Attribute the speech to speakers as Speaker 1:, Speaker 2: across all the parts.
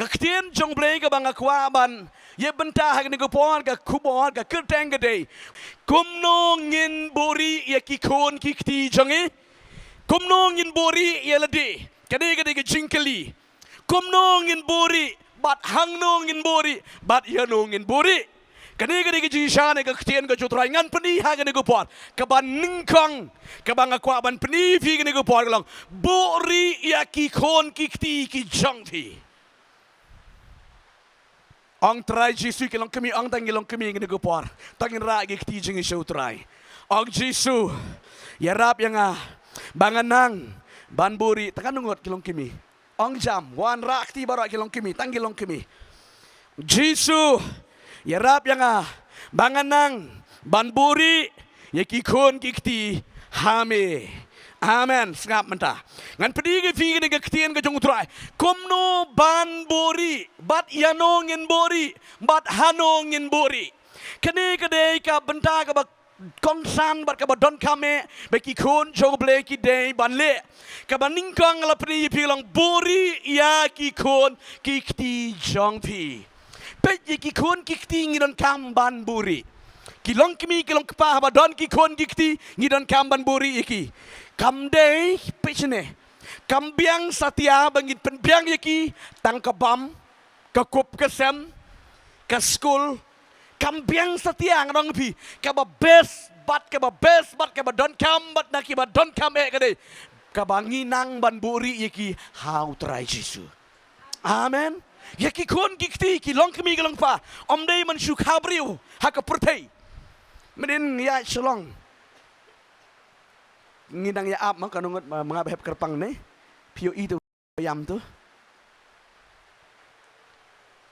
Speaker 1: Kaktian jongphi ka bang akwaban. Ye benta hak ni kupon ka kubon ka kerteng gede. Kumno ngin bori ye kikon kikti jongi. Kumno ngin bori ye lede. Kade kade ke jingkeli. Kumno ngin bori bat hangno ngin bori bat yano ngin bori. Kade kade ke jishane ka ktien ka jutrai ngan peni hak ni kupon. Kaban ningkong ka bang akwaban peni fi ni kupon lang. Bori ye kikon kikti ki jongphi. Ang try Jesu kilong kami ang tangilong kami ngini gupor. Tangin ra gi teaching show try. Ang Jesu yarap yang banganang banburi takanungot kilong kami. Ang jam wan ra akti bara kilong kami tangilong kami. Jesu yarap yang banganang banburi yakikon kikti hame. Amen. Sengap mentah. Ngan pedi ke fi ke ketien ke jong trai. Komno ban bori, bat yanongin bori, bat hanongin bori. Kene kede ka benta ka ba kongsan bat ka ba don kame be ki kon jong ble ki dei ban le. Ka ba ningkong la pedi pi long bori ya ki kon ki kti jongphi. Pe ki kon ki kti ngidon kam ban bori. Kilong kimi kilong kpa ba don ki kon ki kti ngidon kam ban bori iki. Kamdei pichne kambiang satia bangit penbiang yaki tang kabam kakup kesem ka school kambiang satia ngrong pi kaba best bat kaba don kam bat na kiba don kam kade kabangi nang ban buri yaki how try Jesu. Amen. Yaki kon gikti ki long kami gelong pa omdei man shu kabriu haka purtei medin ya shalong ngidang ya ap mak kanungot mga behep kerpang ne pio itu yam tu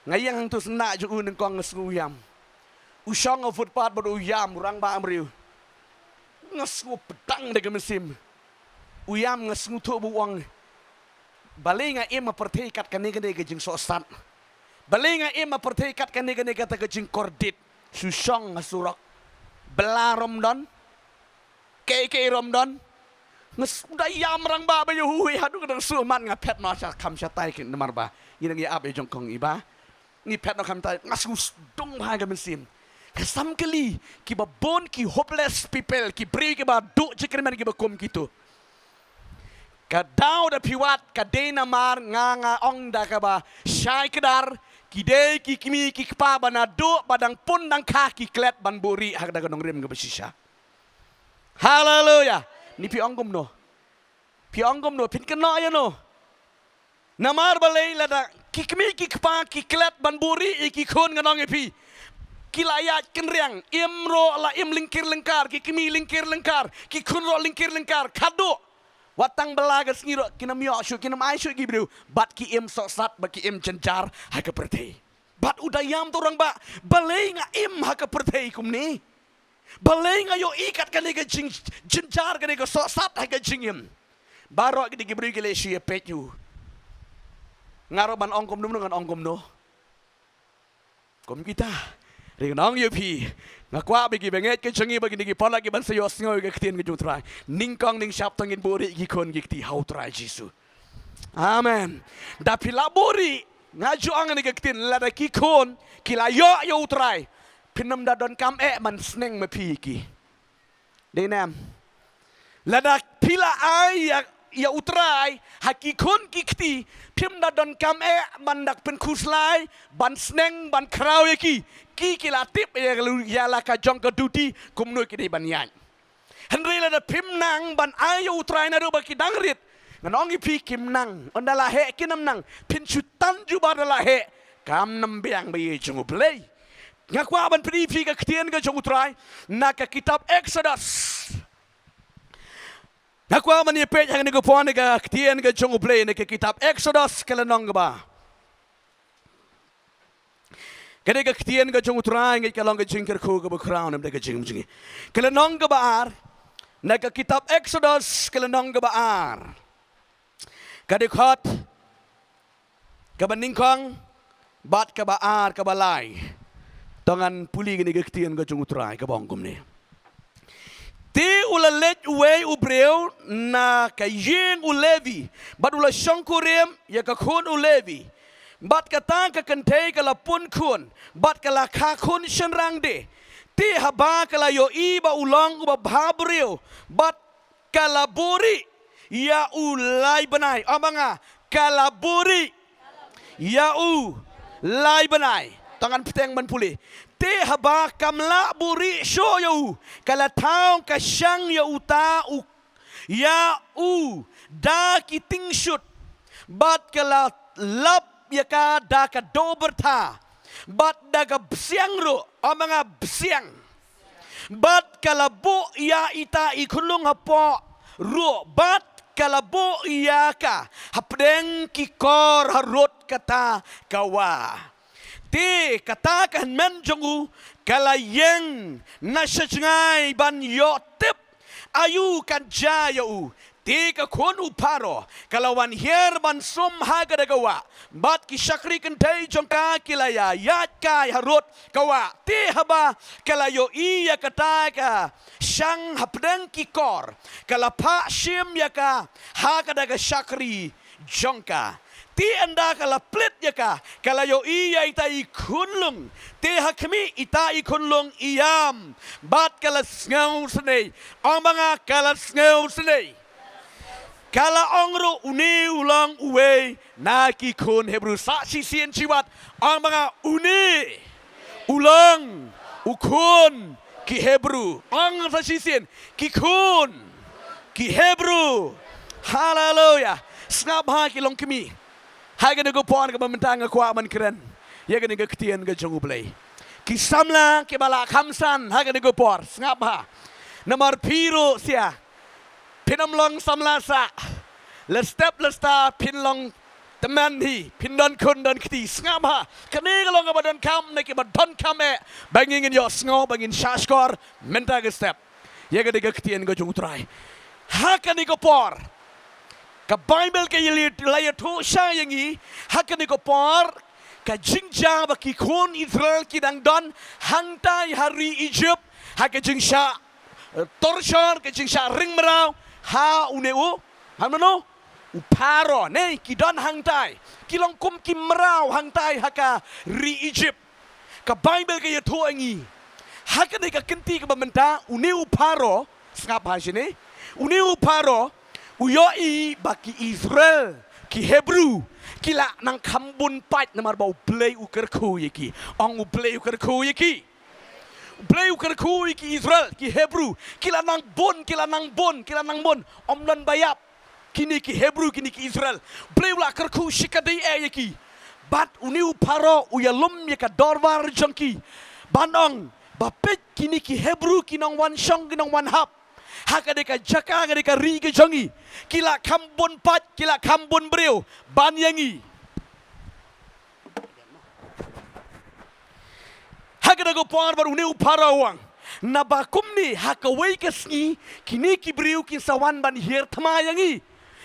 Speaker 1: ngayang tu sena ju un kong ngesngu yam usang of footpath bodo yam urang ba amriu ngesngu pedang de mesim uyam ngesngu tu buang balinga em perteikat kane-kane ke jing sosat balinga em perteikat kane-kane kata ke jing kordit susang ngasurok belarom don ke romdon nges udah yam rang ba ba hui hadu kadang suman ngapet no cha kam cha tai kin mar ba yin ngi ap e jong kong iba ni pet no kam tai ngas dong ha ga mesin kasam kali ki ba bon ki hopeless people ki bri ki ba du jikreman ki ba kom gitu ka daw da piwat ka dena mar nga ong da ka ba shai kedar ki de ki kimi ki pa bana du badang pun dang ka ki klet ban buri hak da nong rem ga besisha. Hallelujah. Ni pi onggom no. Pi onggom no. Pin kena ya no. Namar balai lada. Kikmi kikpa kiklet banburi iki kon nganong pi. Kilayat kenriang. Imro la im lingkir lengkar. Kikmi lingkir lengkar. Kikun ro lingkir lengkar. Kado. Watang belagas ngiro. Kinam yoshu. Kinam aishu gibriu. Bat ki im sosat. Bat ki im cencar. Haka pertei. Bat udayam tu orang ba. Balai nga im haka pertei kum ni. Balai ngayo ikat kani ke jenjar kani ke sosat hai ke jingim. Barok di gibri gile shi petu. Ngaroban ongkom dum dengan ongkom no. Kom kita. Ring nong yu pi. Ngakwa bagi benget ke jengi bagi digi pala ki ban sayos ngoy ke ktien ke jutrai. Ningkong ning syap tangin bori ki kon gikti how try Jesu. Amen. Da pila bori ngaju angan ke ktien lada ki kon kila yo utrai. Pinam da don kam man sneng me piki. Denam. Lada pila ai ya utrai hakikon kikti pim da don kam man dak pen kuslai ban sneng ban krau yaki ki kila tip ya la ka jong ka duty kumno ki ban yan. Henry lada pim nang ban ai ya utrai na do baki dangrit. Nganong ipi kim nang ondala he kinam nang pin chutan ju badala he kam nam biang bayi jungu play. Ngakwa ban penipi ke ketien ke jong utrai na ke kitab Exodus. Ngakwa ban yepet yang ni ke puan ke ketien ke jong uplay ni ke kitab Exodus ke lenong ke ba. Kene ke ketien ke jong utrai ngi ke long ke jingker ku ke crown am de ke jing jingi. Ke lenong ke baar na ke kitab Exodus ke lenong ke baar. Kade khot ke baningkong bat ke baar ke balai. Tangan puli gini ke ketien ke jong utrai ke bongkom ni. Ti ula let uwe ubreu na ka yeng ulevi. Bat ula shongkurem ya ka khun ulevi. bat kata ka kentei kala pun kun bat kala kha khun shenrang de ti haba kala yo I ba ulang uba Buhrieh bat kala buri ya ulai banai amanga kala buri ya ulai banai tangan peteng man pulih te haba kamla buri sho yo kala tau ka syang ya uta u ya da ki tingshut bat kala lap ya ka da ka doberta bat daga bsiang ro amanga bsiang bat kala bo ya ita ikulung hapo ro bat kala bo ya ka hapdeng ki kor harot kata kawa ti katakan men jongu kala yeng na sjngai ban yo tip ayu kan jayau ti ka khun uparo kalawan hier ban sum hagadagawa bat ki syakri kentai jongka kilaya yat kai harut kawa ti haba kalayo iya kataka syang hapdeng ki kor kala pa shim yaka hagadaga syakri jongka ti anda kala plit yaka kala yo iya ita ikunlung ti hakmi ita ikunlung iyam bat kala ngau senei ang mga kala ngau senei kala ongro uni ulang uwe na ki khun Hebrew sa si sien chiwat ang mga uni ulang ukun ki Hebrew ang sa si sien ki khun ki Hebrew hallelujah snap ha ki long kami haga nego pon ka mentang kwa man keren ya ga nego ktien ga jongu play ki samla ki bala khamsan haga nego por snap ha namar piro sia pinam long samlasa le step le sta pin long teman hi pin don kun don kti ngam ha kani long ba don kam ne ki ba don kam e banging in your snow banging shashkor menta ge step ye ga de kti en go jung trai ha kani ko por ka bible ke yili la thu sha yang hi ha kani ko por ka jingja ba ki khun Israel ki dang don hang tai hari Egypt ha ke jingsha torshor ke jingsha ring merau ha uneu hamano uparo ne ki don hangtai ki long kum ki mrau hangtai haka ri Egypt ka bible ke yatho angi haka ne ka kenti ka bamenta uneu paro skap ha sini uneu paro uyo I baki Israel ki Hebrew kila nang kambun pat namar bau play uker khu yiki ong play uker khu yiki play uker khu yiki Israel ki Hebrew kila nang bon omlan bayap kini ki Hebrew kini ki Israel play ula ker khu shikadai e yiki bat uniu paro uyalum yaka dorwar jongki banong bapet kini ki Hebrew kinong wan shong kinong wan hap hakadeka jaka kadeka ri ke jongi kila kambon pat kila kambon breu ban yangi hakada go par bar uniu parawang na bakum ni hakawai kesni kini ki breu ki sawan ban hier thma yangi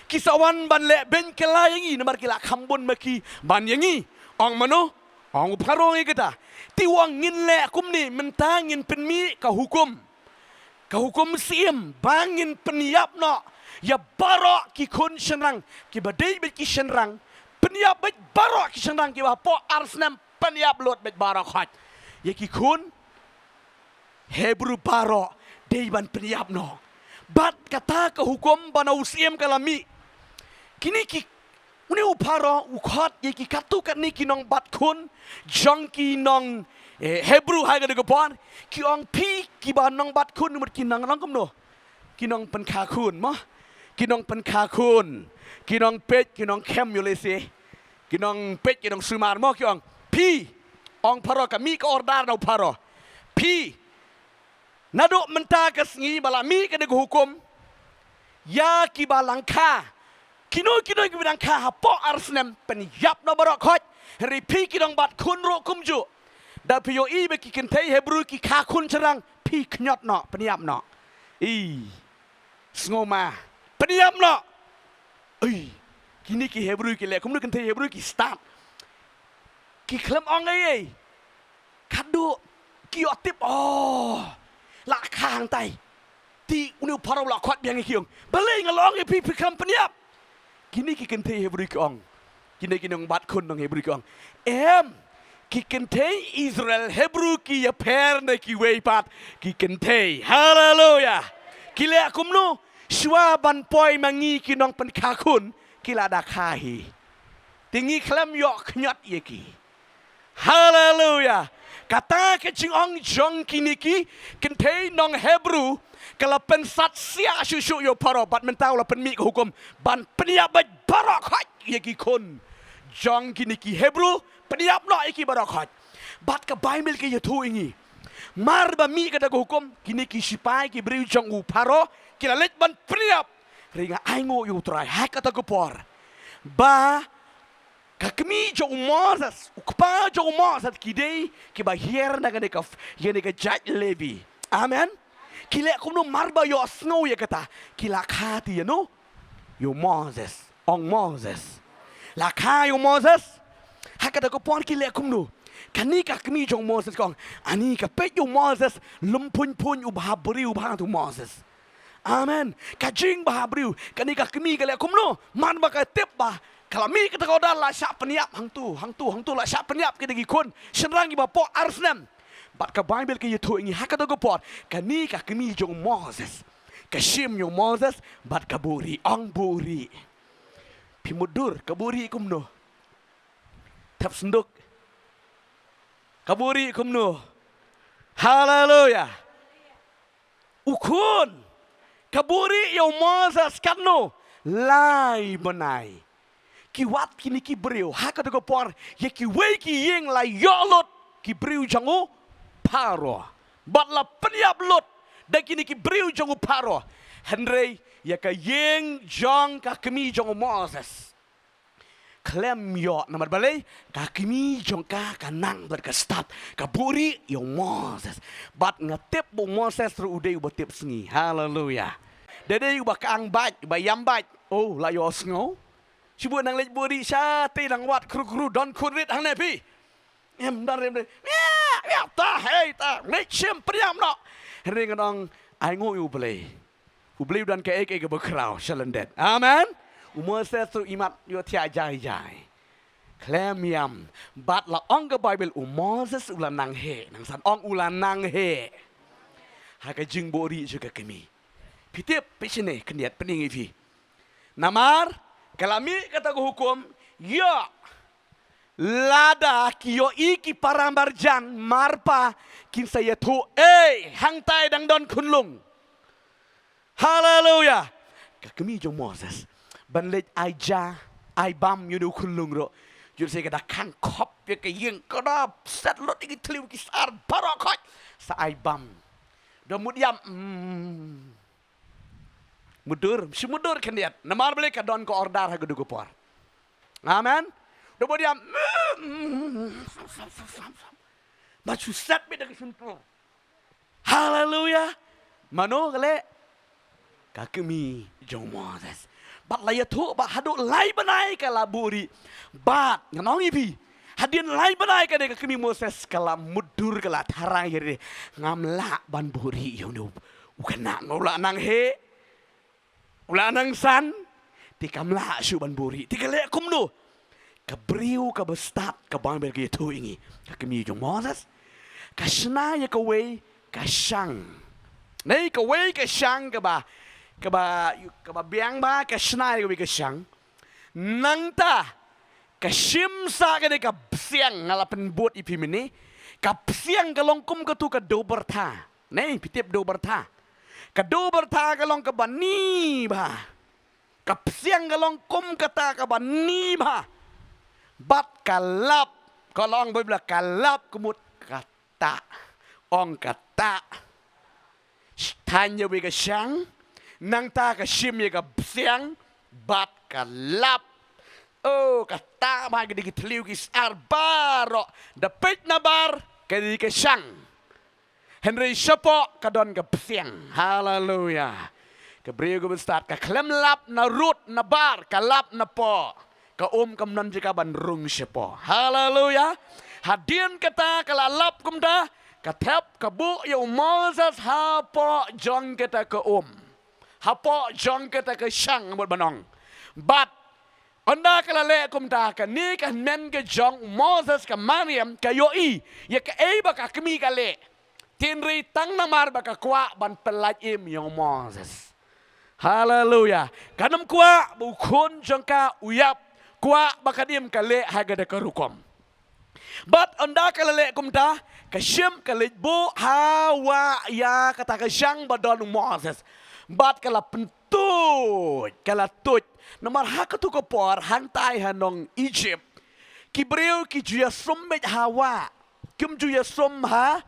Speaker 1: ki sawan ban le ben kela yangi namar kila kambon maki ban yangi ong mano ong parong ikata tiwang ngin le kum ni mentangin penmi ka hukum siem bangin peniap no ya barok ki khun shenrang ki badai bet ki shenrang peniap bet barok ki shenrang ki wa po arsnam peniap lot bet barok hat ya ki khun Hebrew barok dei ban peniap no bat kata ka hukum banau siem kalami kini ki uni uparo ukhat ye ki katu kat ni kinong bat khun jongki nong Hebrew hai ga de pon ki ong pi ki ba nong bat khun numut kinang nong kom no kinong pen kha khun mo kinong pen kha khun kinong pet kinong kem yo le se kinong pet kinong sumar mo ki ong pi ong paro ka mi ko ordar no paro pi nado menta ka sngi bala mi ka de hukum ya ki balang kha kino ki bidang kha ha po arsnem pen yap no barok khot ri pi kinong bat khun ro kum ju da pio I be ki kentai Hebrew ki kha khun charang pi knyot no peniap no I ngoma peniap no ui kini ki Hebrew ki le kum kentai Hebrew ki start ki klem ong ai kadu ki otip oh la khang tai ti unu paro la khot biang kiong baleng along pi klem peniap kini ki kentai Hebrew ki ong Kini nong bat khun nong Hebrew kong. Ki kentei Israel Hebrew ki ya per na ki weipat ki kentei. Hallelujah. Kile akumno shwa ban poi mangi ki nong pen kakun kila da kahi. Tingi klem yok nyot yeki. Hallelujah. Kata ke ching ong jong kiniki kentei nong Hebrew kalau pen sat sia susu yo paro bat mentau la pen mi hukum ban peniap barok haj yeki kun. Jong kiniki Hebrew peniap no iki barok haj. Bat ke Bible ke yetu ingi. Mar ba mi kata hukum kiniki sipai ki beri jong u paro kila let ban peniap. Ringa aingo yo try hak kata por. Ba kakmi jong Moses, ukpa jong Moses kidei kibahier na gane ka Judge Levi. Amen. Kila kuno marba yo snow ya kata kila khati ya no yo Moses, ong Moses. La kha yo Moses. Hakata ko pon kila kuno. Kani kakmi jong Moses kong ani ka pe yo Moses lumpun ubhabri ubha tu Moses. Amen. Kajing bahabriu kani kakmi kala kuno man ba ka tip ba. Kalau mi kita kau dah lah siap peniap hang tu lah siap peniap kita gikun senang iba po arsnem. Bat ke Bible ke itu ingi hak kata gopor kani ka kemi jong Moses. Kashim jong Moses bat ke Buhrieh ong Buhrieh. Pimudur ke Buhrieh kumno. Tap senduk. Ke Buhrieh kumno. Hallelujah. Ukun. Ke Buhrieh jong Moses kano lai benai. Ki wat kini ki breu hak kata por ye ki wei ki yeng la yolot ki breu jangu paro bat la peniap lot da kini ki breu jangu paro Henry ya ka yeng jong ka kemi jong Moses klem yo namar balai ka kemi jong ka kanang ber ka start ka Buhrieh yo Moses bat ngatep bo Moses ru udei bo tip sengi hallelujah dede ba kaang bat ba yam bat oh la yo sngo Cuba nang lej Buhrieh syati nang wat kru don kurit hang nepi. Dan rem ya ta hey ta lej sim priam no. Ring nang ai ngo u blei dan ke ek bekrau shalendet. Amen. Moses tu imat yo tia jai. Klem yam bat la ong ke Bible Moses ulan nang he nang san ong ulan nang he. Ha ka jing Buhrieh juga kemi. Pitip pisine keniat pening ifi. Namar Kalami kata hukum, ya lada kiyo iki parambarjan marpa kin saya tu hangtai dang don kunlung. Hallelujah. Kami jong Moses banlet aja bam yudu kunlung ro. Jur saya kata kan kop ya ke yeng kada set lot iki tliu ki sar barokot sa bam. Kemudian mudur kan dia. Namar boleh ke don ko ordar ha gudu gopor. Amen. Kemudian baju set beda kesentuh. Hallelujah. Mano kale kakemi jong Moses. Bat laya tu bat hadu lai banai kala Buhrieh. Bat nganong ipi. Hadian lai banai kade kakemi Moses kala mudur kala tarang yere ngamla ban Buhrieh yo no. Ukana ngola nang he. Ula nang san tikamla syuban Buhrieh tikale kumno kabriu ka bestat ka Bible ke tu ingi kakemi jong Moses kasna ya ka wei ka shang nei ka wei ka shang ka ba biang ba kasna ya ka wei ka shang nangta ka shimsa ka de ka siang ngalapen buat ipimini ka siang ka longkum ka tu ka do bertha nei pitip do bertha Kado berta kalong ke bani bah. Kapsiang kalong kum kata ke bani bah. Bat kalap. Kalong boleh kalap kemut kata. Ong kata. Tanya bega siang. Nang ta ke sim ye ke siang. Bat kalap. Oh kata bah gede gitliu gis arbaro. Dapet nabar kedi ke siang. Henry Shapok kadon ke pesiang. Hallelujah. Kebriu ke bestat. Ke klem lap na rut na bar. Ke lap na po. Ke kamnan jika ban rung Shapok. Hallelujah. Hadian kata ke lalap kumda. Ke tep ke bu ya Moses hapo jong kita ke Hapo jong kita ke syang buat banong. Bat Anda kalale kumta ka ni ka men ka jong Moses ka Mariam ka yoi ya ka baka kami kale tinri tang namar baka kwa ban pelaj im yang Moses. Hallelujah. Kanam kwa bu khun jong ka uyap kwa baka dim kale haga de karukom. But anda kalale kumta ka shim kale bu hawa ya kata ka syang badon Moses. But kala kala tut nomor hak tu ko por hang tai hanong Egypt kibreu ki juya somme hawa kim juya som ha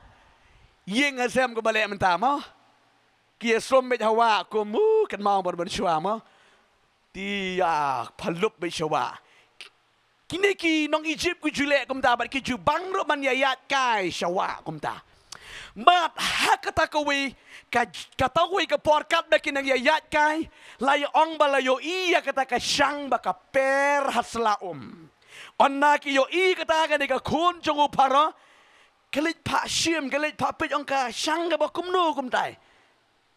Speaker 1: yeng asem ko bale menta mo ki somme hawa ko mu kan mau ban shwa mo ti phalup be shwa kini ki nong Egypt ku jule kum ta bat ki ju bang ro man yayat kai shwa kum ta mat hak ta ko we kata hui ke porkat dah kena yayat kai lai ong balayo iya kata ka syang baka per hasla onna ki yo i kata ka ka khun jong upara kelit pa shim kelit pa pit ong ka syang ka bakum nu kum tai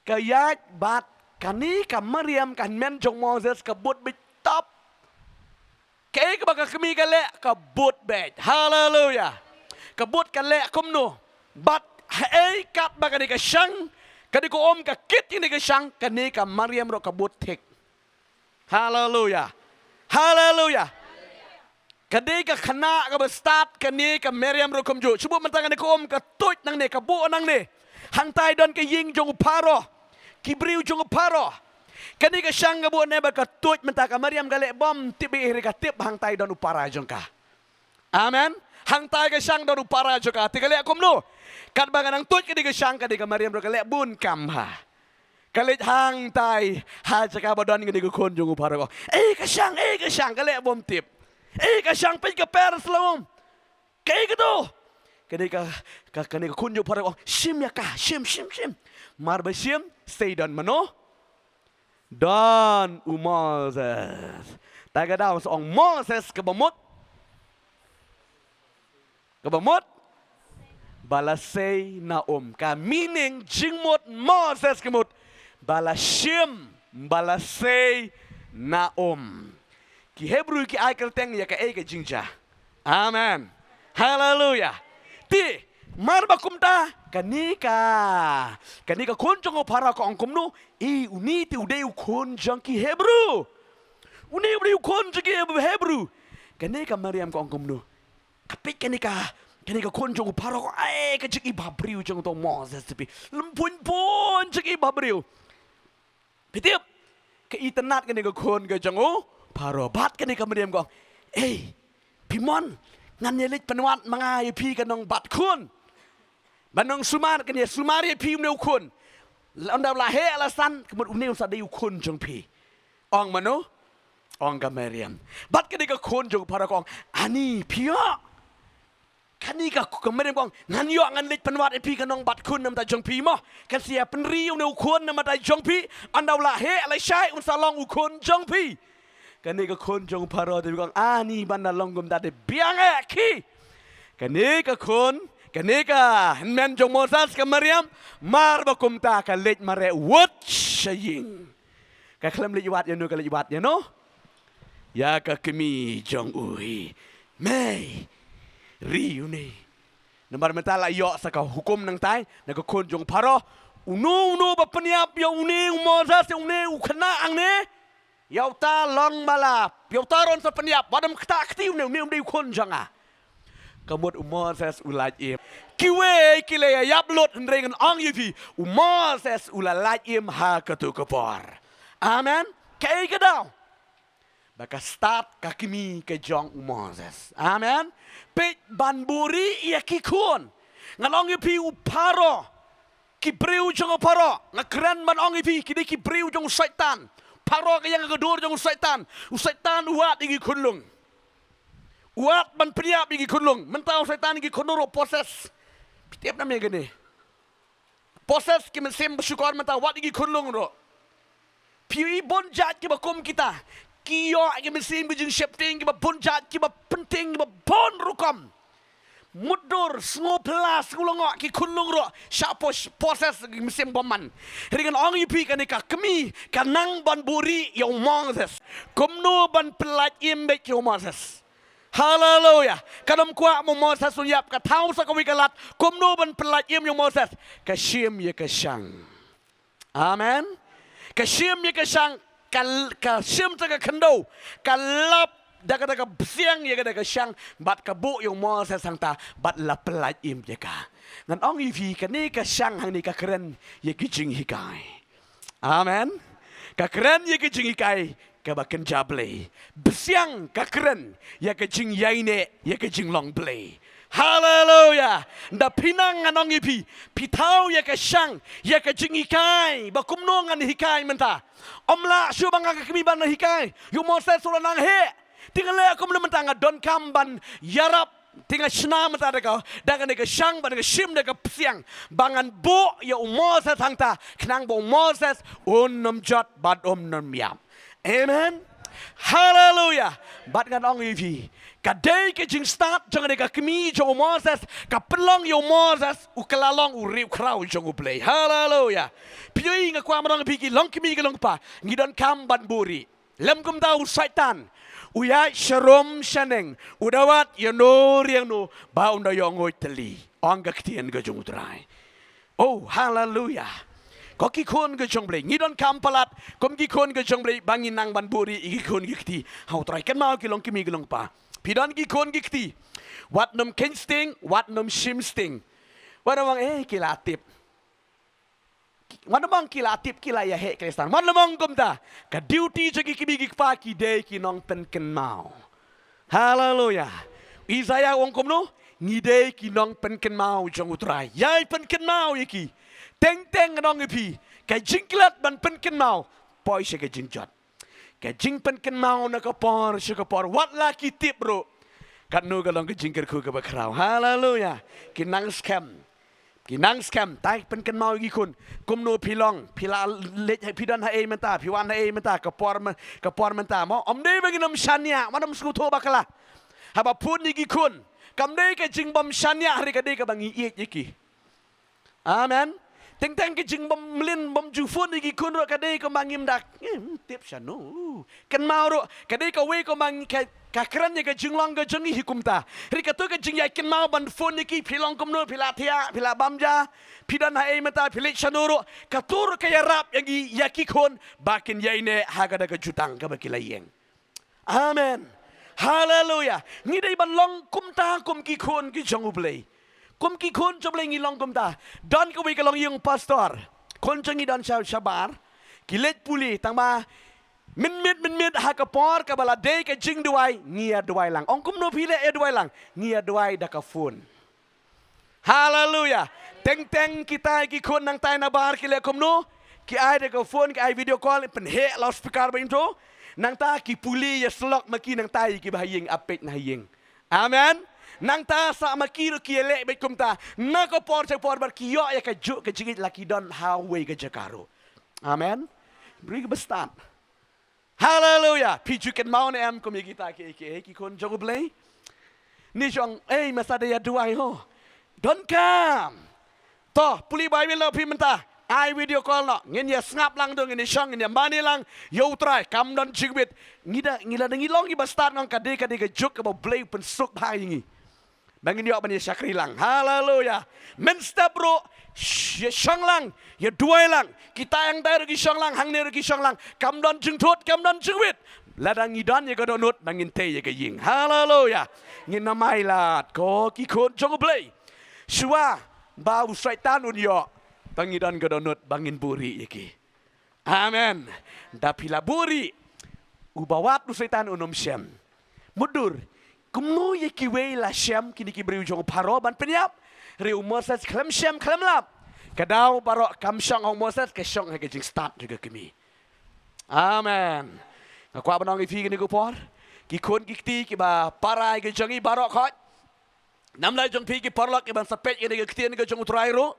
Speaker 1: ka yat bat kani ka Mariam kan men jong Moses ka but bit top ke ka baka kemi ka le ka but bet hallelujah ka but ka le kum nu bat kat baka ka syang kadi ko ka kit ini ka syang kani ka Mariam ro ka but tek hallelujah hallelujah kadi ka khana ka start kani ka Mariam ro kum ju subu mentang ni ko ka tut nang ne ka bu nang ne hang tai don ka ying jong paro kibriu jong paro kani ka syang ka bu ne ba ka tut mentang ka Mariam ka le bom tibi iri ka tip hang tai don upara jong ka amen hang tai ka syang don upara jong ka tikale kum nu kat bagan ang tut kadi ka syang kadi ka Mariam ro ka le bun kam ha kalit hang tai ha jaka badon kadi ka khon jong upara ko ka syang ka le bom tip ka syang pe ka per slom kay ka to kadi ka khun jong upara ko shim ya ka shim mar ba shim stay don mano don Moses taga daw sa ong Moses ka bamot balasay na ka meaning jingmot Moses kemut balashim balasay na ki Hebrew ki ay kerteng ya ka ka jingja amen hallelujah ti marba kumta kanika khun jong para ko angkum nu uni ti udei khun jong ki Hebrew uni khun jong ki Hebrew kanika Mariam ko angkum nu kapit kanika khun jong paro ko ka jiki babriu jong to Moses tapi lempun jiki babriu pitip ke itenat kanika khun ka jong paro bat kanika Mariam ko pimon ngan yelit penwat mangai pi kanong bat khun banong sumar kania sumari pi neu khun landaw la he alasan kemut uneu sa deu khun jong pi ong mano ong ka Mariam bat kanika khun jong paro ko ani pio kani ka Mariam kong ngan yo ngan lit penwat pi kanong bat khun nam ta jong pi mo kan sia penriu neu khun nam ta jong pi andaw la he ala shai un salong u khun jong pi kani ka khun jong paro te kong ani banda longum ta de biang ki kani ka khun kani ka men jong Moses ka Mariam mar ba kum ta ka lit mare wot shaying ka klam lit wat ya no ka lit wat ya no ya ka kemi jong ui mai riu ni namar mentala yo saka hukum nang tai na ko khun jong paro unu ba peniap yo uni Moses uni khana ang ne yo ta long mala yo ta ron sa peniap badam kta ktiu ne uni khun janga kamut Moses ulaj im kiwe kile yap lot rengan ang yifi Moses ulalaj im ha katu kapor amen kay kadaw baka start kakimi ke jong Moses amen pe ban Buhrieh iaki khun ngalong pi uparo ki breu jong paro ngakran man ong pi ki breu jong syaitan paro kaya ngadur jong syaitan uat igi khunlung uat ban priap igi khunlung mentau syaitan igi khunuro poses tiap na me gane poses ki mesim bersyukur mentau wat igi khunlung ro pi bon jat ki bakum kita kiyo ki mesim bijing shifting ki ba bon jat ki ba penting ki ba bon rukam mudur sngo plus ngulongo ki kunlung ro sha proses mesim boman ringan ong ipi kanika kemi kanang ban buri yo Moses komno ban pelat imbe yo Moses haleluya kadam kwa mo Moses sunyap ka thau sa kawi kalat komno ban pelat im yo Moses ka shim ye ka shang amen ka shim ye ka shang ka shim ta ka kando ka lap daga siang ya daga siang bat kabu yung Moses sang ta bat la pelat im ya ka ngan ong ivi ka ni ka siang hang ni ka keren ya kijing hikai amen ka keren ya kijing hikai ka baken jable besiang ka keren ya kijing yaine ya kijing long play hallelujah da pinang ngan ong ivi pitau ya ka siang ya kijing hikai ba kumno ngan hikai menta omla syu bang ka kemi ban hikai yung Moses sulanang he tinggal aku belum mentanga don kamban yarap tinggal senam tadi kau dengan nega siang dengan sim nega siang bangan bo ya Moses hangta kenang bo Moses nongpynjot bad nongmyam amen hallelujah bad kan ong ivi kadai ke jing start jangan nega kemi jong Moses kapelong yo Moses ukelalong urip krau jong uplay hallelujah pioi ngakwa marang pigi long kemi ke long pa ngidon kamban buri lem kum tau syaitan Uya sharom shaneng udawat yano riang no ba unda yongoi teli ongga ktian ga jong utrai oh hallelujah koki khun ga jong blei ngidon kampalat kom ki khun ga jong blei bangin nang ban buri igi khun gi kti hau trai kan mau ki long kimi gi long pa pidon gi khun gi kti wat nom ken sting wat nom shim sting wadawang kilatip Mana mang kila tip kila ya he Kristan. Mana mang kumta ka duty jagi kibigi pa ki day ki nong pen ken mau. Hallelujah. Isaiah wong kumno ngide ki nong pen ken mau jong utrai. Yai pen ken mau yaki. Teng teng nong ipi. Ka jingklat ban pen ken mau. Poi se ka jingjot. Ka jing pen ken mau na ka por se ka por. What la ki tip bro. Kat no ka long ka jingker ku ka bakrau. Hallelujah. Ki nang scam. Kinang scam tai pen ken mau gi kun kumno pilong pila let pidan ha menta piwan ha menta ka por menta mo om dei baginam shania manam sku tho bakala haba pun gi kun kam dei ka jing bom shania hari ka dei ka bangi iki amen teng teng ki jing bom lin bom ju fun gi kun ro ka dei ka bangim dak tip shanu ken mau ro ka dei ka we ka bang ka keren ya ka jing long ka jing hikumta ri ka to ka jing ya ken mau ban fun ki pilong kumno pilatia pila bamja pidan ha meta pilik shanuro ka tur ka yarap yagi yaki kon bakin yaine haga daga jutang ka bakilayeng amen hallelujah ni dai ban long kumta kum ki kon ki jong ublei kum ki kon joblei ngi long kumta don ka wi ka long yung pastor kon jangi don shabar kilet puli tangma min hakapor ka bala day ka jing duai ngia duai lang ong kum no pile duai lang ngia duai da ka fun hallelujah teng teng kita ki kon nang tai na bar ki le kum no ki ai da ka fun ki ai video call pen he loudspeaker ba intro nang ta ki puli ya slok maki nang tai ki bahaying apet na haying amen nang ta sa maki ro ki le be kum ta na ko por se por bar ki yo ya ka ju ka jigit laki don highway ka jakaro amen bring bestat hallelujah pijukan mau ne am kom kita ki kon jogo blay ni jong masada ya duai ho don kam to puli bible lo pi menta ai video call no ngin ya snap lang dong ini shang ini mani lang yo try kam don jigbit ngila ngilong gi bastar ngong kade ka juk ka blay pen suk bhai ngi bangin yo ban ya syakri lang hallelujah men step bro ya shang lang ya duai lang kita yang dari gi shang lang hang ne gi shang lang kam don jing thot kam don jigbit ladang ngidon ya ka donut bangin te ya ka ying hallelujah ngin namai lat ko ki kon jong blay shua bau syaitan un yo bangidon ka donut bangin buri yaki amen dapila buri ubawat nu syaitan unom syam mudur kumno yaki we la syam kini ki beri jong paro ban penyap riu Moses klem syam klem lap kadau baro kam syang ong Moses ke syang ke jing start juga kami amen ngakwa banong ifi kini ko por ki kon ki ti ki ba parai ke jangi baro khot namlai jong pi ki porlok ki ban sapet ki ke ti ke jong utrai ro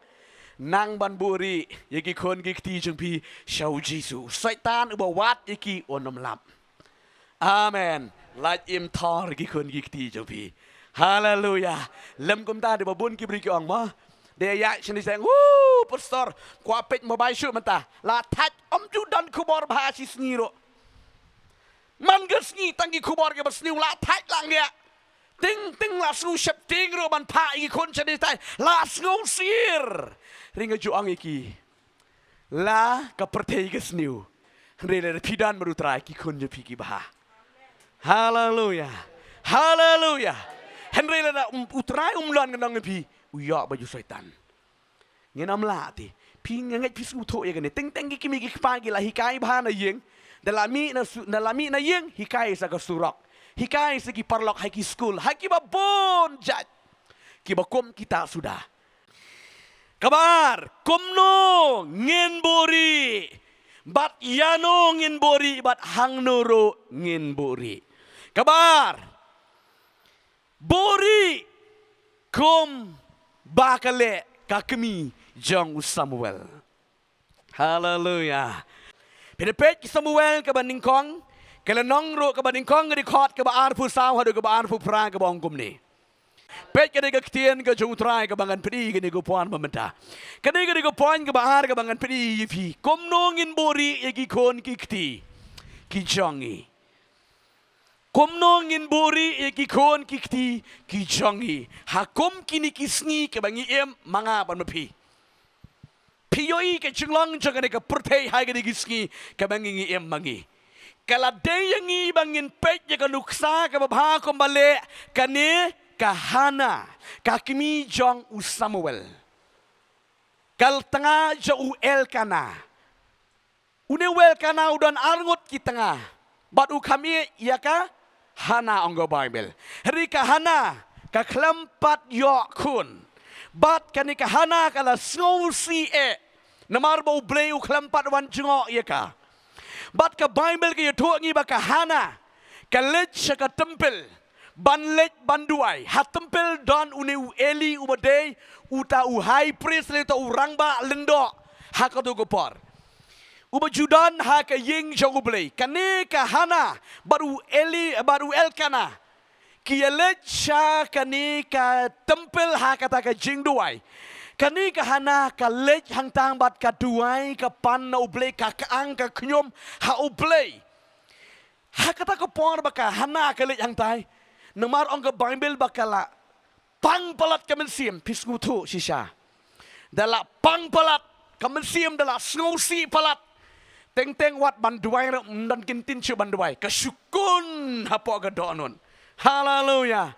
Speaker 1: nang ban buri yaki kon ki ti jong pi shau jisu syaitan ubawat yaki onom lap amen laj im thor ki kon ki ti jong pi Haleluya. Lem kum ta de babun ki bri ki ong ma. De ya chini sayang, pastor, kwa pet mo bai shu manta. La tat om ju dan kubor ba si sniro. Man ge sni tangi kubor ge basniu la tat lang ya. Ting ting la snu shep ting ro man pa i kon chini tai. La snu sir. Ringa ju ang iki. La ka pertei ge sniu. Rele pidan baru trai ki kon je piki ba. Haleluya. Haleluya. Henry la utrai umlan ngang pi uya baju syaitan. Ngenam la ti. Pi ngai pi su tho ye kan teng teng ki mi ki pa ki la hikai ba na yeng. Dalami na yeng hikai sa ka surok. Hikai sa ki parlok hai ki school. Hai ki ba bon jat. Ki ba kom kita sudah. Kabar komno ngin bori. Bat yano ngin bori bat hang noro ngin bori. Kabar Bori kom bakale kakemi jong Samuel. Haleluya. Pedepet Samuel ke banding kong, kala nongro ke banding kong di khot ke ba ar pu saw hadu ke ba ar pu pra ke bong kum ni. Pet ke de ktien ke jong trai ke bangan pedi ke ni go puan mamenta. Ke de go puan ke ba ar ke bangan pedi yipi. Kom nongin bori egi kon ki kti. Ki jongi. Komno ngin bori ki kon kikti ki jongi hakom kini kisni ke bangi em manga ban mapi piyoi ke chinglong jangane ke pertei hai ke kisni ke bangi em mangi kala deyangi bangin pet ya kanuksa ke babha kombale kane kahana kakimi jong u Samuel kal tengah jo Elkana une Elkana udan arngot ki tengah bat u kami ya ka Hana onggo Bible. Rika Hana ka klampat yo khun. Bat kanika Hana kala snow si namar bau bleu klampat wan jungo ye ka. Bat ka Bible ke yo ngi ba ka Hana ka lech ka tempel ban lech banduai ha tempel don une Eli ubade uta u high priest le to urangba lendo ha ka do gopor. Uba Judan ha ka ying jogublei kane ka Hana baru Elkana ki lecha kane ka tempel ha kata ka jingduai kane ka Hana ka lech hang tang bat ka duai ka pan na ublei ka ang ka knyom ha ublei ha kata ka por ba ka Hana ka lech hang tai namar ong ka Bible bakala pang palat ka mensim pisku tu sisa dala pang palat ka mensim dala sngosi palat Teng-teng wat banduai dan kintin cu banduai. Kasukun hapo gadonon. Haleluya.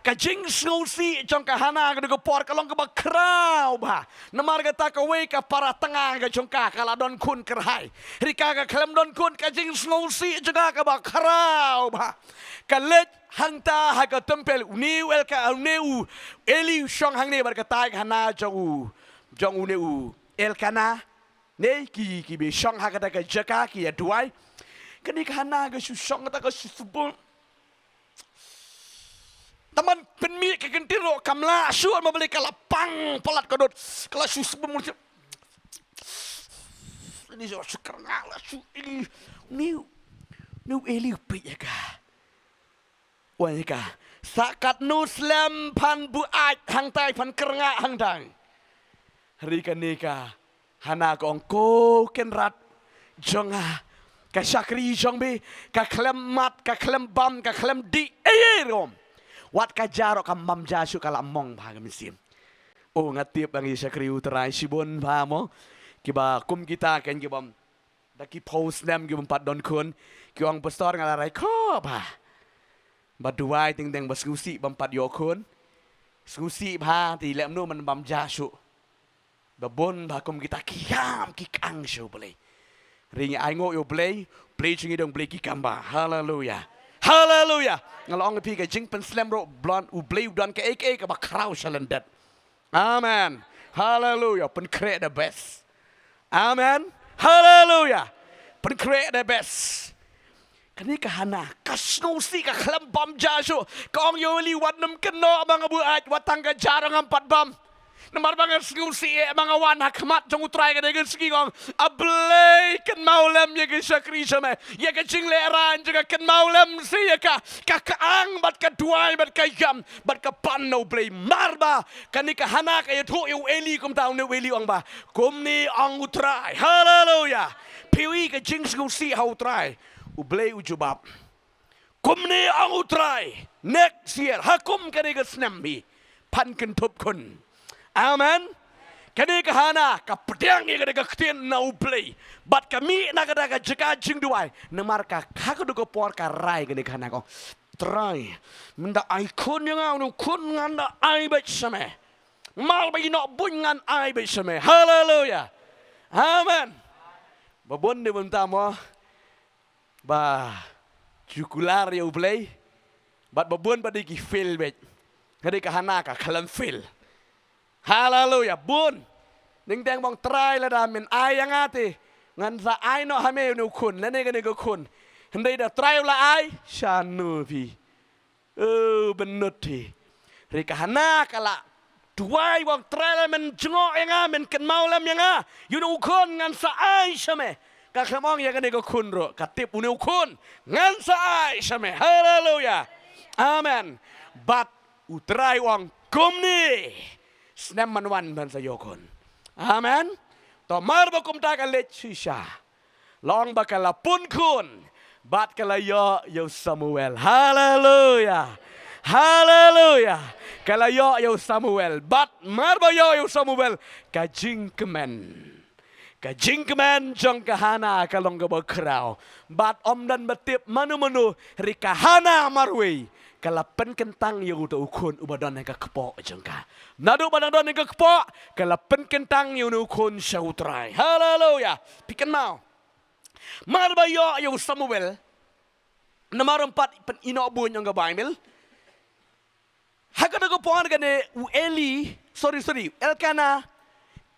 Speaker 1: Kajing snosi jong kahana ke por kalong ke bakrau ba. Namar kata ka we ka para tengah ke jong ka kala don kun kerhai. Rika ka klem don kun kajing snosi juga ke bakrau ba. Kalet hangta ha ka tempel uniu el ka uniu Eli shong hang ne bar ka tai hana jong uneu Elkana ne ki be shong ha kata ka jaka ki ya duai kani ka hana ka su shong kata ka su subul taman penmi ka kentiro kamla su ma beli kala pang palat kodot kala su subul ini so karna la su ini nu Eli pe ya ka wa ka sakat nu slam pan bu aj hang tai pan kernga hang dang hari kanika Hana ko angko kenrat jonga ka syakri jongbe ka klemat ka klembam ka klemdi rom wat ka jaro ka mam jasu kala mong ba misim o ngatip ang syakri utrai sibon ba mo kiba kum kita ken kibam daki post nem kibam pat don kun kiwang pastor ngalarai ko ba baduai ting teng baskusi bam pat yo kun skusi ba ti lem no man bam jasu babon ba kum kita kiam kikang show boleh ring ai ngo yo play chingi dong play kikamba hallelujah hallelujah ngalong pi ka jing pen slam ro blond u play dan ka ek ka ba krau shalandat amen hallelujah pen create the best amen hallelujah pen create the best kani ka hana kasno si ka klambam jaso kong yo li wat nam keno mga buat watang ka jarang ampat bam Namar bangan singul si mga wan hakmat jong utray ka dengan sigi gong ablay kan maulem ya ke syakri sama ya ke jingle ran juga kan maulem si ya ka kaang bat ka duai bat ka yam bat ka pan no blay marba kanika hana ka yutho yu eli kum taw ne eli ong ba kum ni ang utray hallelujah piwi ka jing singul si ha utray u blay u jubab kum ni ang utray next year hakum ka ga snambi pan kan tup kun amen. Kani kahana kapetiang ni kada ketien na uplay. Bat kami na kada jeka jing duai. Namar ka kakudu ko por ka rai kani kahana ko. Try. Menda ai kun yang au kun nganda ai bet same. Mal ba ino bungan ai bet same. Hallelujah. Amen. Babon ni benta mo. Ba jukular ya uplay. Bat babon ba di ki fail bet. Kani kahana ka kalam fail. Hallelujah, bun. Ning deng bang try la damin ay ang ate. Ngan sa ay no hame no kun, lene gani go kun. Hindi da try la ay, shanu pi. Oh, benuti. Rika hana kala. Duai bang try la men jengo yang men ken maulam yang you no kun ngan sa ay shame. Kaklamong ya gani go kun ro. Katip unu kun ngan sa ay shame. Hallelujah. Amen. But utray wang kumni. Snem manwan ban sa yokon. Amen. To mar ba kumta ka let shisha. Long ba kala pun kun. Bat kala yo Samuel. Hallelujah. Hallelujah. Kala yo Samuel. Bat mar ba yo Samuel. Ka jingkemen. Ka jingkemen jong kahana kalong ka bakraw. Bat om dan batip manu rikahana marway. Kalapan kentang yang udah ukun ubadan yang kekepok jengka. Nadu badan yang kekepok. Kalapan kentang yang udah ukun syawutrai. Hallelujah. Pikan mau. Marbayo yang Samuel. Nomor 4 pen inobun yang ke Bible. Hakana kepoan kene Eli. Sorry. Elkana.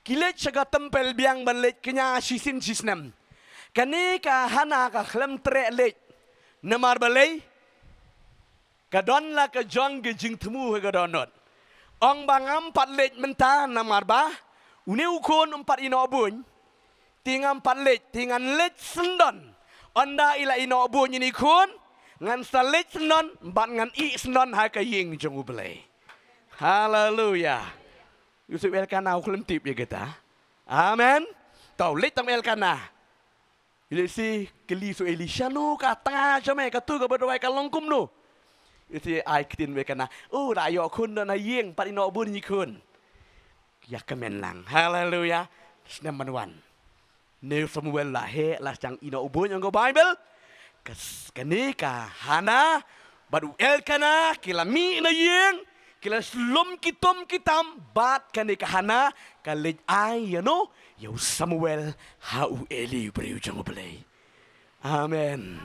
Speaker 1: Kilet syaga tempel biang banlet kenya sisin sisnem. Kani ka hana ka khlem tre let. Nomor balay. Kadon la ka jong ke jing temu ke kadonot. Ong bangam 4 lej menta namar ba. Uni ukun 4 inobun. Tingam 4 lej. Tingan lej sendon. Onda ila inobun ini kun. Ngan sa lej sendon. Bat ngan i sendon hai ka ying jong ublay. Hallelujah. Yusuf Elkana ukulem tip ya kita. Amen. Tau lej tam Elkana. Ili si keli su Elisha no ka tengah jame ka tu ka berdua ka longkum no. Itu ay kitin mereka na, rayo kun na yeng pat ino bun ni kun. Ya kemen lang, hallelujah. Number 1. New Samuel lah he lah jang ino bun yang go Bible. Kani ka hana badu Elkana kila mi na yeng kila slum kitam bat kani ka hana kalej ay no yo Samuel hau Eli beriu jang belay. Amen.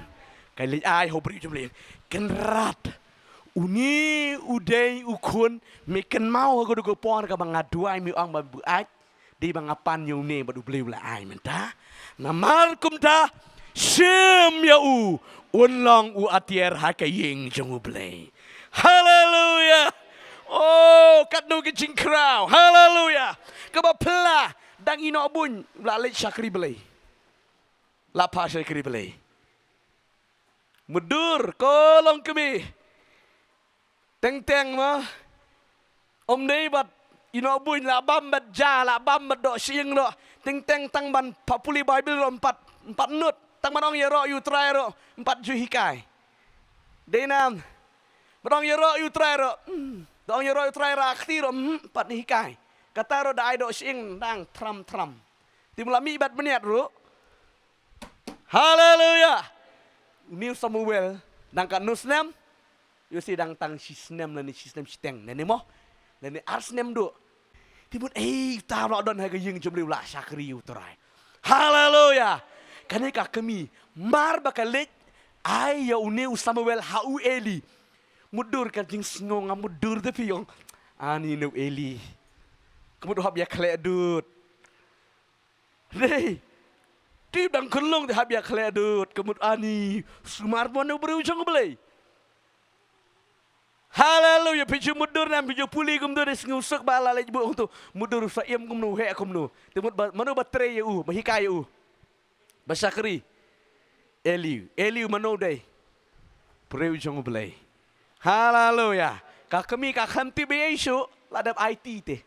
Speaker 1: Kalej ay ho beriu jang belay. Kenrat. Uni udai ukun meken mau aku dugo pon ka bang aduai mi ang babuat di bang apan yu ne badu beliu la ai menta namar kumta sim ya unlong atier hakaying jongu blay. Hallelujah. Oh kat no ke jingkrau. Hallelujah. Kabapla dang ino bun la le syakri blay. La pa syakri blay. Mudur kolong kami. Teng mah, om ni bat ino buin la bam bat ja la bam bat dok siang dok. Teng tang ban papuli Bible 4 nut. Tang manong yero yu try ro 4 ju hikai. Denam, manong yero yu try ro. Dong yero yu try ra khti ro 4 hikai. Kata ro dai dok siang dang tram. Timulami bat meniat ro. Hallelujah. New Samuel dang kan nusnem. You see dang tang sisnem nani sisnem siteng nani mo nani arsnem do tibut ta lo don ha ga ying jumliu la syakri utrai. Hallelujah. Kaneka kami mar bakalet ay ya uneu Samuel hau Eli mudur kan jing snong mudur te piong ani no Eli kemudian hab ya kle dut dei ti dang kelong te hab ya kle dut kemudian ani sumar pon no berujung belai. Hallelujah. Piju mudur nam piju puli kum tu des ngusuk bala le bu tu mudur sa im kum nu he kum nu. Temut manu batre u mahikai u. Bashyrkhei. Eliu manu dai. Preu jong blai. Hallelujah. Ka kami ka khanti be isu ladap IT te.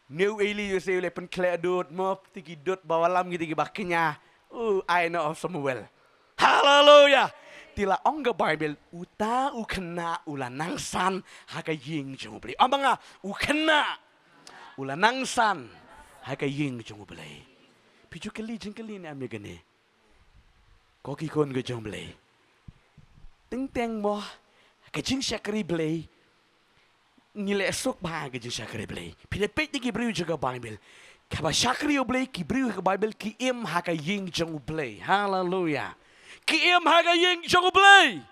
Speaker 1: New Eliu se le pen kle dot mop tiki dot bawalam gitu baknya. I know of Samuel. Hallelujah. Tila ongga Bible uta ukena ula nangsan haka ying jong blai. Amanga ukena ula nangsan haka ying jong blai. Piju kali jengkali ni amya gane. Koki kon ke jong blai. Teng mo ka jing Bashyrkhei blai. Nile esok ba ka jing Bashyrkhei blai. Pile pet ki briu juga Bible. Ka Bashyrkhei blai ki briu ka Bible ki im haka ying jong blai. Hallelujah. Ki im haka ying jong blai.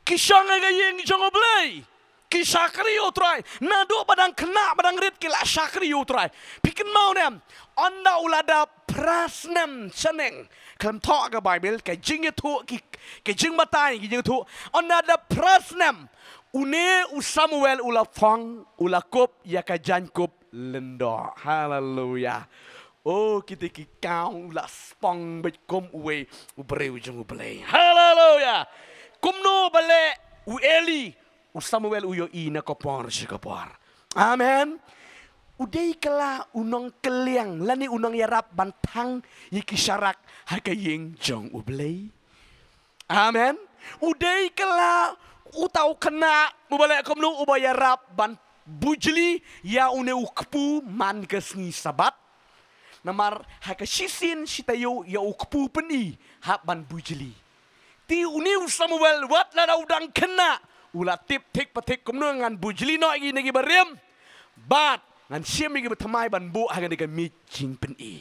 Speaker 1: Ki shang haka ying jong blai. Ki Bashyrkhei utrai. Na do badang kena badang rit ki la Bashyrkhei utrai. Pikin mau nem. Onda ulada prasnem chaneng. Kalam talk ka Bible ka jing tu ki jing matai ki jing tu. Onda da prasnem. Une Samuel ula fang ula kop ya ka jan kop lendo. Hallelujah. Oh kita ki kau ula spong bet kom uwe ubreu jong ublei. Hallelujah. Kumno bale u Eli u Samuel u yo ina kopor sikopor. Amen. Udai kala unong keliang lani unong yarap bantang yiki syarak haka ying jong ublei. Amen. Udai kala utau kena mubale komnu ubayarap ban bujli ya une ukpu man kesni sabat. Namar haka sisin sitayo ya ukpu peni hak ban bujli. Ti uniu Samuel wat la udang kena ula tip tik patik komnu ngan bujli no igi negi bariam. Bat ngan siam igi bertamai ban bu haka negi mijing peni.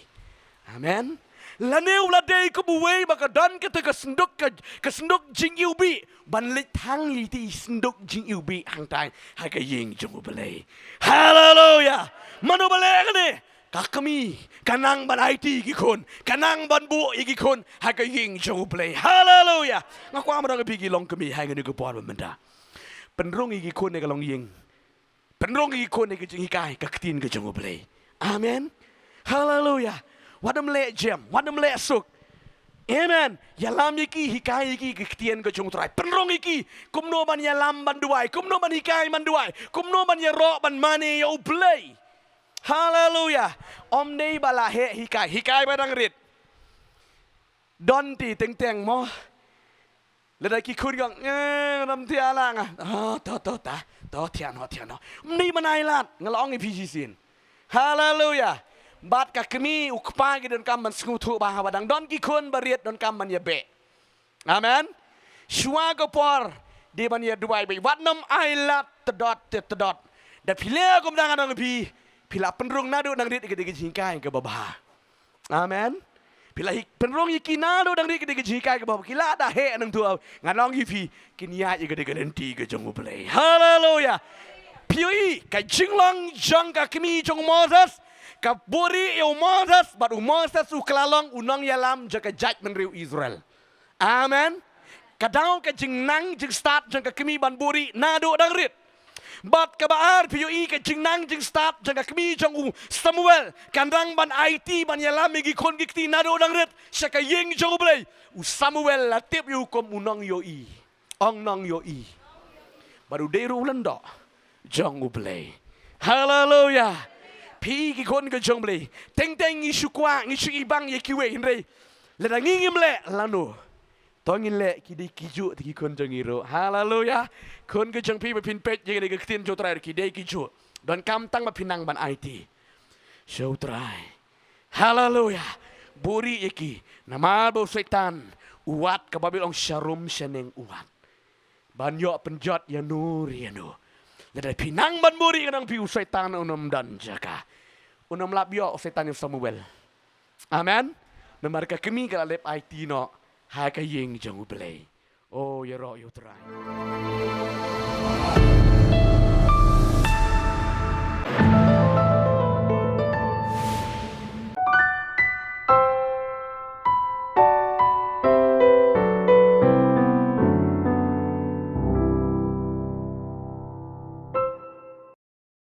Speaker 1: Amen. Laneu la day ko buway baka dan kita ke senduk jing ubi ban lit hang li ti senduk jing ubi hang tai ha ka ying jong balai. Hallelujah. Mano balai ne ka kami kanang ban IT gi kon kanang ban bu gi kon ha ka ying jong balai. Hallelujah. Ngaku amra ga bigi long kami ha ngani ko por benda. Penrong gi kon ne ka long ying. Penrong gi kon ne ka jing kai ka tin ka jong balai. Amen. Hallelujah. Wadam le jam, wadam le suk. Amen. Yalam iki hikai iki kektian ke jong trai. Penrong iki kumno ban yalam ban duai, kumno ban hikai ban duai, kumno ban yaro ban mane yo play. Hallelujah. Om nei bala he hikai badang rit. Don ti teng mo. Ledai ki khun gang ram tia lang ah. To tian no. Nei manai lat ngalong i PCC. Hallelujah. Bat ka kami ukpa gi don kam man skutu ba badang don ki khun bariet don kam man ya be. Amen. Shua go por de ban ya duai be wat nam ai lat tedot. Da pile ko dang dang pi pila penrung nadu dang rit ke jingkai ke baba. Amen. Pila penrung iki nadu dang rit ke jingkai ke baba kila da he nang tu nganong yi pi kinia i ke lenti ke jong play. Hallelujah. Pioi ka jinglong jong ka kami jong Moses ka Buhrieh Moses but Moses uklalong unong yalam jaga judgment riu Israel. Amen. Kadang ka jing nang jing start jang ka kami ban Buhrieh nado dang rit. But ka baar POE ka jing nang jing start jang ka kami jang Samuel kandang ban IT ban yalam gi kon gikti nado dang rit sya ka yeng jang blay. Samuel latip yu kom unong yo i. Ong nong yo i. Baru deru lendo jang blay. Hallelujah. Pi ki kon ke jong blai teng isu kwa isu ibang ye kiwe hinrei le da ngingim le lanu tongin le ki de kiju ti kon jong iro. Hallelujah. Kon ke jong pi pin pet ye de tin jo trai ki de kiju don kam tang ma pinang ban IT show trai. Hallelujah. Buhrieh ki nama bo setan uat ka babil ong syarum seneng uat banyo penjot ya nur ya no. Jadi pinang ban Buhrieh kadang piu setan unam dan jaka. Unam labio setan Samuel. Amen. Nomor ka kami kala lep IT no ha ka yeng jong blai. Oh ya ro yo try.